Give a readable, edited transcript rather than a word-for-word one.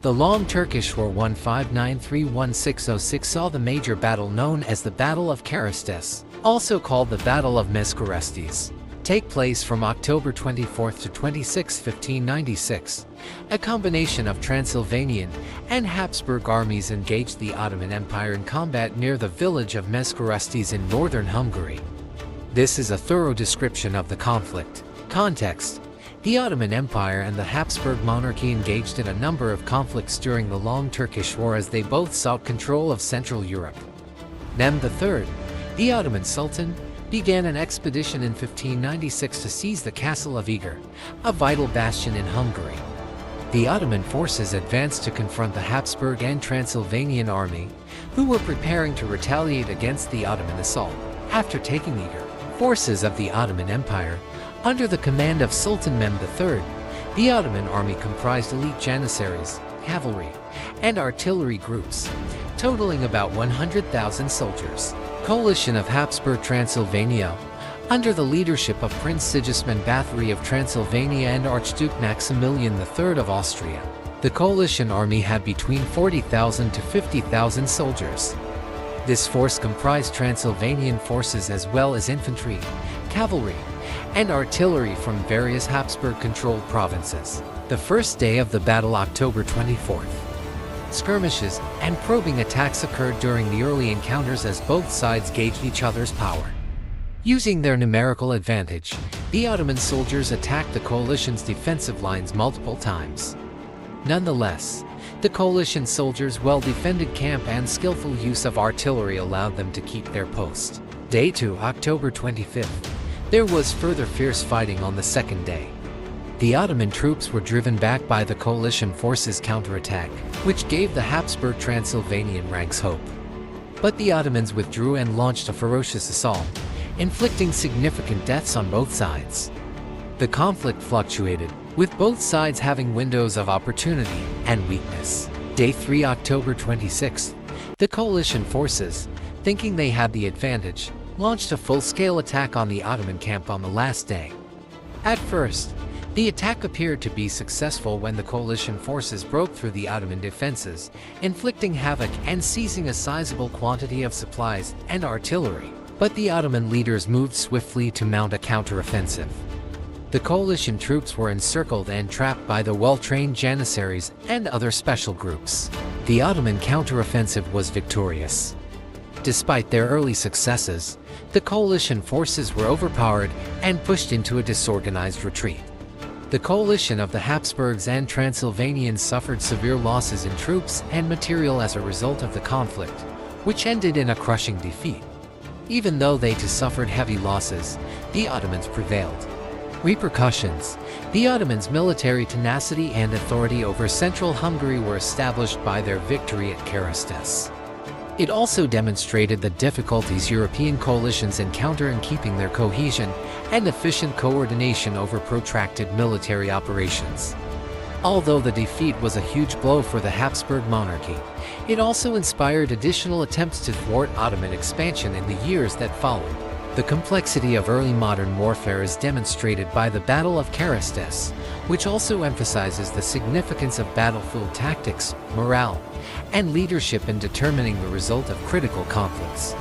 The Long Turkish War 1593–1606 saw the major battle known as the Battle of Keresztes, also called the Battle of Mezőkeresztes, take place from October 24 to 26, 1596. A combination of Transylvanian and Habsburg armies engaged the Ottoman Empire in combat near the village of Mezőkeresztes in northern Hungary. This is a thorough description of the conflict. Context: the Ottoman Empire and the Habsburg Monarchy engaged in a number of conflicts during the Long Turkish War as they both sought control of Central Europe. Mehmed III, the Ottoman Sultan, began an expedition in 1596 to seize the castle of Eger, a vital bastion in Hungary. The Ottoman forces advanced to confront the Habsburg and Transylvanian army, who were preparing to retaliate against the Ottoman assault. After taking Eger, forces of the Ottoman Empire, under the command of Sultan Mehmed III, the Ottoman army comprised elite janissaries, cavalry, and artillery groups, totaling about 100,000 soldiers. Coalition of Habsburg Transylvania, under the leadership of Prince Sigismund Bathory of Transylvania and Archduke Maximilian III of Austria. The coalition army had between 40,000 to 50,000 soldiers. This force comprised Transylvanian forces as well as infantry, cavalry, and artillery from various Habsburg-controlled provinces. The first day of the battle, October 24th. Skirmishes and probing attacks occurred during the early encounters as both sides gauged each other's power. Using their numerical advantage, the Ottoman soldiers attacked the coalition's defensive lines multiple times. Nonetheless, the coalition soldiers' well-defended camp and skillful use of artillery allowed them to keep their post. Day 2, October 25th. There was further fierce fighting on the second day. The Ottoman troops were driven back by the coalition forces' counterattack, which gave the Habsburg Transylvanian ranks hope. But the Ottomans withdrew and launched a ferocious assault, inflicting significant deaths on both sides. The conflict fluctuated, with both sides having windows of opportunity and weakness. Day 3, October 26th. The coalition forces, thinking they had the advantage, launched a full-scale attack on the Ottoman camp on the last day. At first, the attack appeared to be successful when the coalition forces broke through the Ottoman defenses, inflicting havoc and seizing a sizable quantity of supplies and artillery. But the Ottoman leaders moved swiftly to mount a counteroffensive. The coalition troops were encircled and trapped by the well-trained janissaries and other special groups. The Ottoman counteroffensive was victorious. Despite their early successes, the coalition forces were overpowered and pushed into a disorganized retreat. The coalition of the Habsburgs and Transylvanians suffered severe losses in troops and material as a result of the conflict, which ended in a crushing defeat. Even though they too suffered heavy losses, the Ottomans prevailed. Repercussions: the Ottomans' military tenacity and authority over central Hungary were established by their victory at Keresztes. It also demonstrated the difficulties European coalitions encounter in keeping their cohesion and efficient coordination over protracted military operations. Although the defeat was a huge blow for the Habsburg monarchy, it also inspired additional attempts to thwart Ottoman expansion in the years that followed. The complexity of early modern warfare is demonstrated by the Battle of Keresztes, which also emphasizes the significance of battlefield tactics, morale, and leadership in determining the result of critical conflicts.